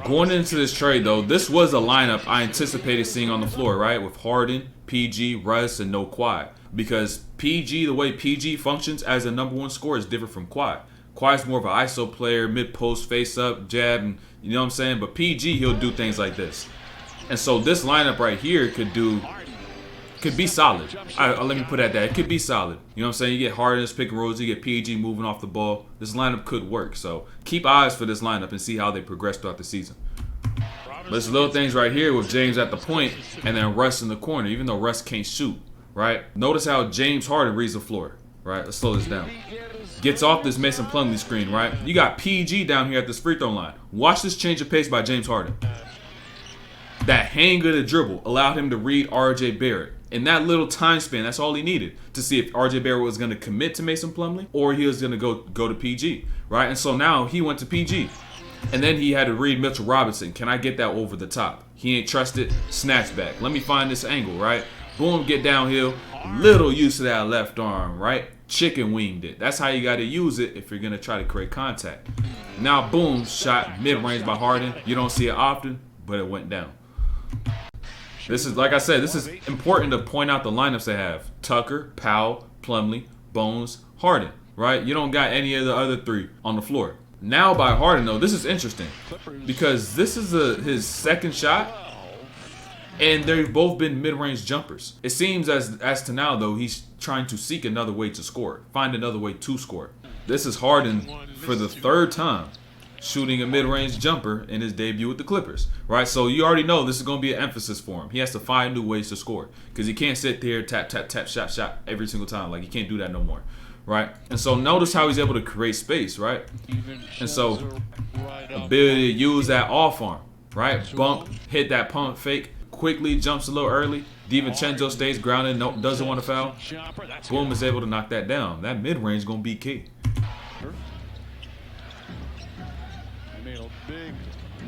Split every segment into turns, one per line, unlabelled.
Going into this trade, though, this was a lineup I anticipated seeing on the floor, right? With Harden, PG, Russ, and no Kawhi. Because PG, the way PG functions as a number one scorer is different from Kawhi. Kawhi's more of an ISO player, mid-post, face-up, jab, and you know what I'm saying? But PG, he'll do things like this. And so this lineup right here could be solid. Let me put it at that. It could be solid. You know what I'm saying? You get Harden's pick and rolls, you get PG moving off the ball. This lineup could work. So keep eyes for this lineup and see how they progress throughout the season. But there's little things right here with James at the point and then Russ in the corner, even though Russ can't shoot, right? Notice how James Harden reads the floor, right? Let's slow this down. Gets off this Mason Plumlee screen, right? You got PG down here at this free throw line. Watch this change of pace by James Harden. That hang of the dribble allowed him to read RJ Barrett. In that little time span, that's all he needed to see if RJ Barrett was going to commit to Mason Plumlee or he was going to go to PG, right? And so now he went to PG. And then he had to read Mitchell Robinson. Can I get that over the top? He ain't trusted. Snatch back. Let me find this angle, right? Boom, get downhill. Little use of that left arm, right? Chicken winged it. That's how you got to use it if you're going to try to create contact. Now, boom, shot mid-range by Harden. You don't see it often, but it went down. This is, like I said, this is important to point out the lineups they have. Tucker, Powell, Plumlee, Bones, Harden, right? You don't got any of the other three on the floor. Now by Harden, though, this is interesting because this is his second shot, and they've both been mid-range jumpers. It seems as to now, though, he's trying to seek another way to score, find another way to score. This is Harden for the third time shooting a mid-range jumper in his debut with the Clippers, right? So you already know this is going to be an emphasis for him. He has to find new ways to score because he can't sit there, tap, tap, tap, shot every single time. Like, he can't do that no more, right? And so notice how he's able to create space, right? And so ability to use that off arm, right? Bump, hit that pump fake, quickly jumps a little early. DiVincenzo stays grounded, doesn't want to foul. Boom is able to knock that down. That mid-range is going to be key.
Big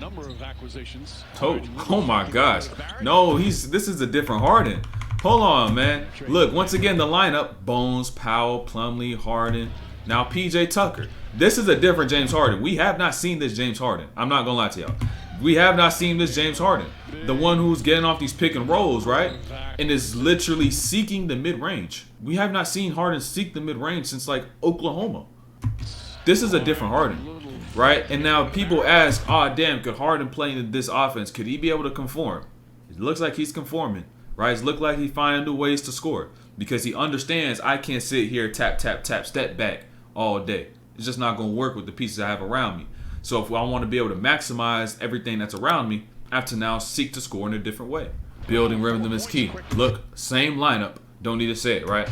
number of acquisitions.
Oh my gosh. No, this is a different Harden. Hold on, man. Look, once again, the lineup: Bones, Powell, Plumlee, Harden. Now PJ Tucker. This is a different James Harden. We have not seen this James Harden. I'm not gonna lie to y'all. We have not seen this James Harden. The one who's getting off these pick and rolls, right? And is literally seeking the mid-range. We have not seen Harden seek the mid-range since like Oklahoma. This is a different Harden. Right? And now people ask, oh, damn, could Harden play in this offense? Could he be able to conform? It looks like he's conforming, right? It looks like he's finding new ways to score because he understands I can't sit here, tap, tap, tap, step back all day. It's just not going to work with the pieces I have around me. So if I want to be able to maximize everything that's around me, I have to now seek to score in a different way. Building rhythm is key. Look, same lineup. Don't need to say it, right?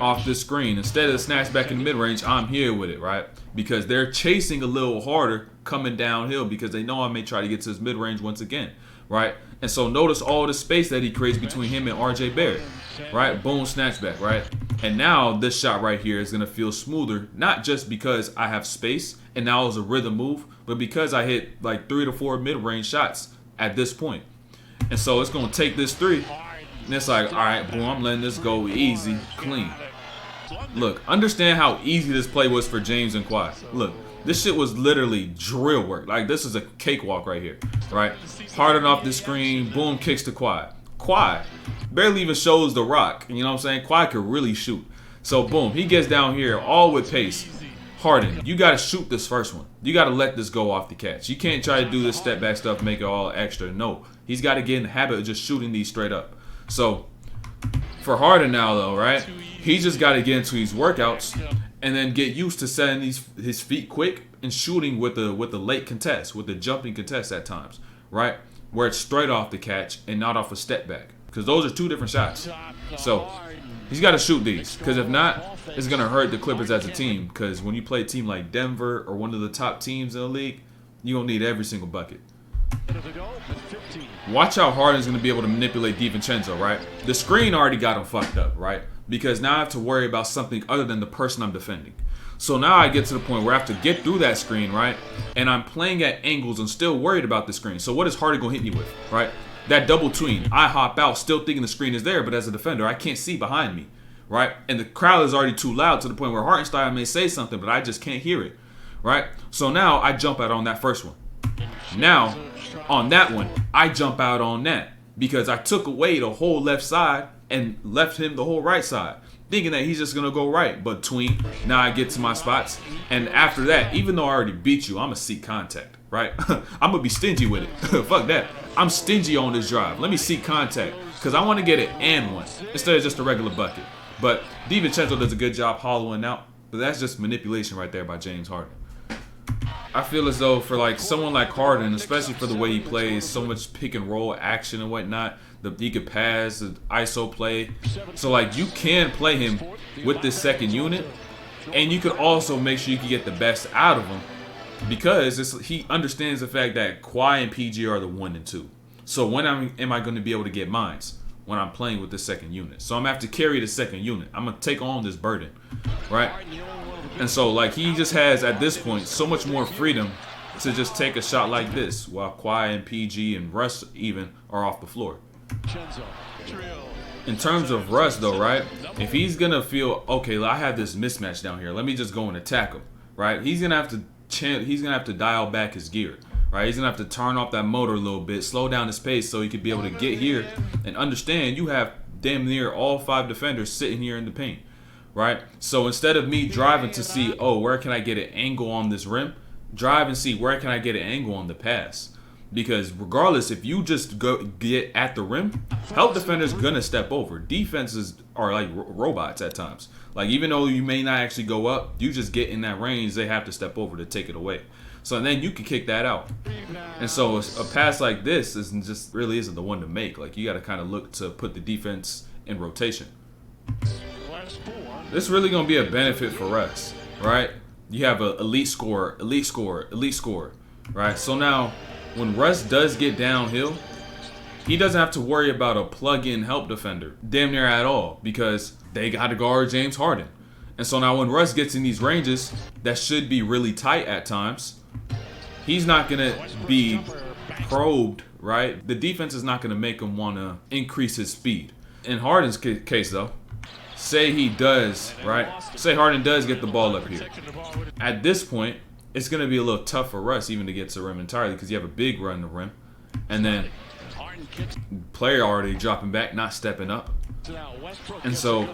Off the screen. Instead of the snatch back in the mid-range, I'm here with it, right? Because they're chasing a little harder coming downhill because they know I may try to get to his mid-range once again, right? And so notice all the space that he creates between him and RJ Barrett, right? Boom, snatch back, right? And now this shot right here is going to feel smoother, not just because I have space and now it's a rhythm move, but because I hit like 3 to 4 mid-range shots at this point. And so it's going to take this three. And it's like, all right, boom, I'm letting this go easy, clean. Look, understand how easy this play was for James and Kawhi. Look, this shit was literally drill work. Like, this is a cakewalk right here, right? Harden off the screen, boom, kicks to Kawhi. Kawhi barely even shows the rock. You know what I'm saying? Kawhi could really shoot. So, boom, he gets down here all with pace. Harden, you got to shoot this first one. You got to let this go off the catch. You can't try to do this step back stuff, make it all extra. No, he's got to get in the habit of just shooting these straight up. So, for Harden now, though, right, he just got to get into these workouts and then get used to setting his feet quick and shooting with the late contest, with the jumping contest at times, right, where it's straight off the catch and not off a step back, because those are two different shots. So, he's got to shoot these, because if not, it's going to hurt the Clippers as a team, because when you play a team like Denver or one of the top teams in the league, you're going to need every single bucket. Watch how Harden's going to be able to manipulate DiVincenzo, right? The screen already got him fucked up, right? Because now I have to worry about something other than the person I'm defending. So now I get to the point where I have to get through that screen, right? And I'm playing at angles and still worried about the screen. So what is Harden going to hit me with, right? That double tween. I hop out still thinking the screen is there, but as a defender, I can't see behind me, right? And the crowd is already too loud to the point where Hartenstein may say something, but I just can't hear it, right? So now I jump out on that first one. Now, On that one, I jump out on that because I took away the whole left side and left him the whole right side, thinking that he's just going to go right. But tween, now I get to my spots. And after that, even though I already beat you, I'm going to seek contact, right? I'm going to be stingy with it. Fuck that. I'm stingy on this drive. Let me seek contact because I want to get it and one instead of just a regular bucket. But DiVincenzo does a good job hollowing out. But that's just manipulation right there by James Harden. I feel as though for like someone like Harden, especially for the way he plays, so much pick and roll action and whatnot, he could pass, the ISO play. So like you can play him with this second unit, and you could also make sure you can get the best out of him because he understands the fact that Kawhi and PG are the 1 and 2. So when am I going to be able to get mines? When I'm playing with the second unit. So I'm going to have to carry the second unit. I'm going to take on this burden, right? And so like he just has at this point so much more freedom to just take a shot like this while Kawhi and PG and Russ even are off the floor. In terms of Russ though, right? If he's going to feel, okay, I have this mismatch down here. Let me just go and attack him, right? He's going to have to dial back his gear. Right, he's gonna have to turn off that motor a little bit, slow down his pace so he could be able to get here and understand you have damn near all 5 defenders sitting here in the paint, right? So instead of me driving to see, oh, where can I get an angle on this rim, drive and see where can I get an angle on the pass. Because regardless, if you just go get at the rim, help defenders gonna step over. Defenses are like robots at times. Like even though you may not actually go up, you just get in that range, they have to step over to take it away. So then you can kick that out. And so a pass like this really isn't the one to make. Like you got to kind of look to put the defense in rotation. This is really going to be a benefit for us, right? You have an elite scorer, right? So now when Russ does get downhill, he doesn't have to worry about a plug-in help defender damn near at all because they got to guard James Harden. And so now when Russ gets in these ranges that should be really tight at times, he's not going to be probed, right? The defense is not going to make him want to increase his speed. In Harden's case, though, say he does, right? Say Harden does get the ball up here. At this point, it's going to be a little tough for Russ even to get to the rim entirely because you have a big run the rim. And then player already dropping back, not stepping up. And so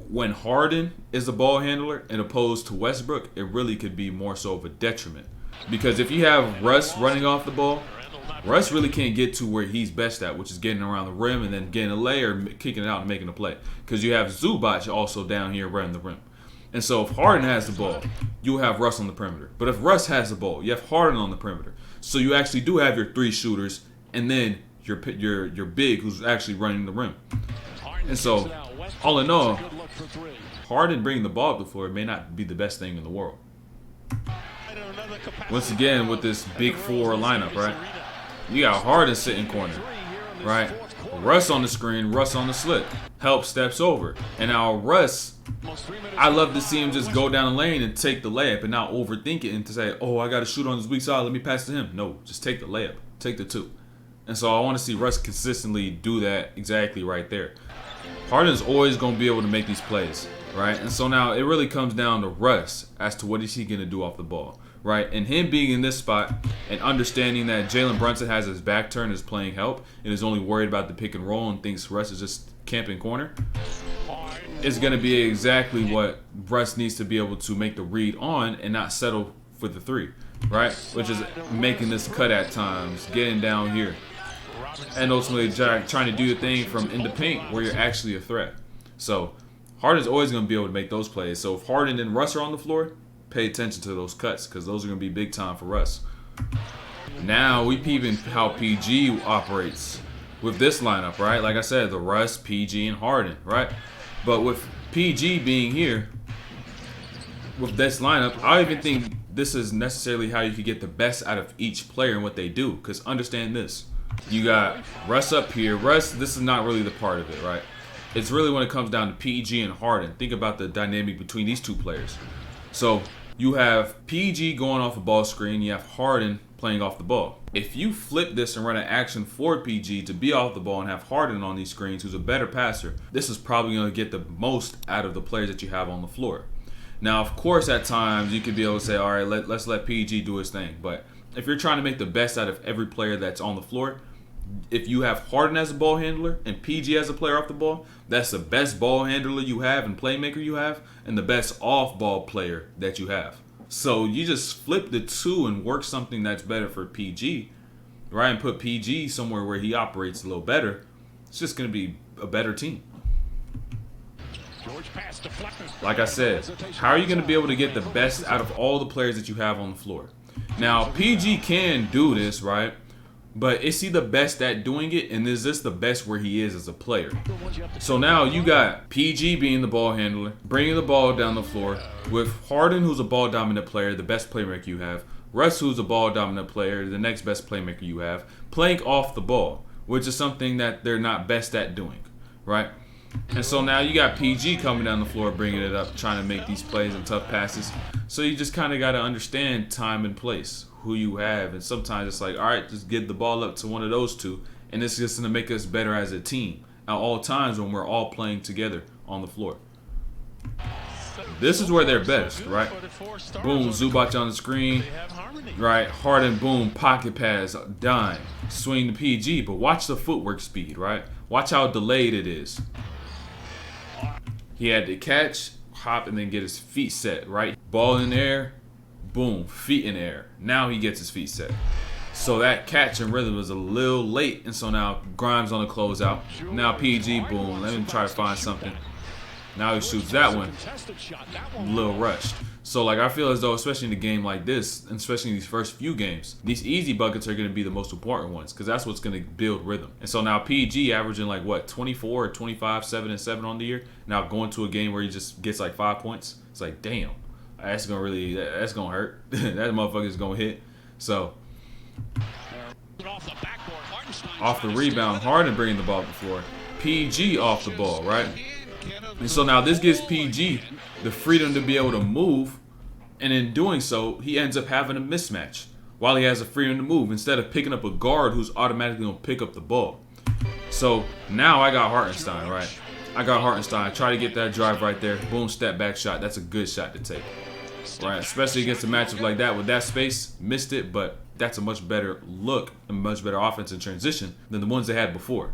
when Harden is the ball handler and opposed to Westbrook, it really could be more so of a detriment. Because if you have Russ running off the ball, Russ really can't get to where he's best at, which is getting around the rim and then getting a lay or kicking it out and making a play. Because you have Zubac also down here running the rim. And so if Harden has the ball, you'll have Russ on the perimeter. But if Russ has the ball, you have Harden on the perimeter. So you actually do have your 3 shooters and then your big who's actually running the rim. And so, all in all, Harden bringing the ball up the floor may not be the best thing in the world. Once again, with this big 4 lineup, right? You got Harden sitting corner, right? Russ on the screen, Russ on the slip. Help steps over. And now Russ, I love to see him just go down the lane and take the layup and not overthink it and to say, oh, I got to shoot on this weak side, let me pass to him. No, just take the layup. Take the 2. And so I want to see Russ consistently do that exactly right there. Harden's always going to be able to make these plays, right? And so now it really comes down to Russ as to what is he going to do off the ball, right? And him being in this spot and understanding that Jalen Brunson has his back turned, is playing help, and is only worried about the pick and roll and thinks Russ is just camping corner, is going to be exactly what Russ needs to be able to make the read on and not settle for the 3, right? Which is making this cut at times, getting down here. And ultimately trying to do the thing from in the paint where you're actually a threat. So Harden's always going to be able to make those plays. So if Harden and Russ are on the floor, pay attention to those cuts because those are going to be big time for Russ. Now we peeping how PG operates with this lineup, right? Like I said, the Russ, PG, and Harden, right? But with PG being here, with this lineup, I don't even think this is necessarily how you could get the best out of each player and what they do. Because understand this. You got Russ up here. Russ, this is not really the part of it, right? It's really when it comes down to PG and Harden. Think about the dynamic between these 2 players. So you have PG going off a ball screen. You have Harden playing off the ball. If you flip this and run an action for PG to be off the ball and have Harden on these screens, who's a better passer, this is probably going to get the most out of the players that you have on the floor. Now, of course, at times you could be able to say, all right, let's let PG do his thing. But if you're trying to make the best out of every player that's on the floor, if you have Harden as a ball handler and PG as a player off the ball, that's the best ball handler you have and playmaker you have, and the best off-ball player that you have. So you just flip the two and work something that's better for PG, right? And put PG somewhere where he operates a little better. It's just going to be a better team. Like I said, how are you going to be able to get the best out of all the players that you have on the floor? Now, PG can do this, right? But is he the best at doing it? And is this the best where he is as a player? So now you got PG being the ball handler, bringing the ball down the floor, with Harden, who's a ball dominant player, the best playmaker you have, Russ, who's a ball dominant player, the next best playmaker you have, playing off the ball, which is something that they're not best at doing, right? And so now you got PG coming down the floor, bringing it up, trying to make these plays and tough passes. So you just kind of got to understand time and place, who you have. And sometimes it's like, all right, just get the ball up to one of those two. And it's just going to make us better as a team at all times when we're all playing together on the floor. This is where they're best, right? Boom, Zubac on the screen, right? Harden, boom, pocket pass, dime, swing to PG. But watch the footwork speed, right? Watch how delayed it is. He had to catch, hop, and then get his feet set, right? Ball in the air, boom, feet in the air. Now he gets his feet set. So that catch and rhythm was a little late, and so now Grimes on the closeout. Now PG, boom, let him try to find something. Now he shoots that one. A little rushed. So, like, I feel as though, especially in a game like this, and especially in these first few games, these easy buckets are going to be the most important ones because that's what's going to build rhythm. And so now PG averaging, like, what, 24 or 25, 7 and 7 on the year. Now going to a game where he just gets, like, 5 points. It's like, damn, that's going to hurt. That motherfucker's going to hit. So, off the rebound, Harden bringing the ball up the floor. PG off the ball, right? And so now this gives PG the freedom to be able to move, and in doing so, he ends up having a mismatch while he has the freedom to move instead of picking up a guard who's automatically going to pick up the ball. So now I got Hartenstein, right? I got Hartenstein. Try to get that drive right there. Boom, step back shot. That's a good shot to take, right? Especially against a matchup like that with that space. Missed it, but that's a much better look and much better offense in transition than the ones they had before.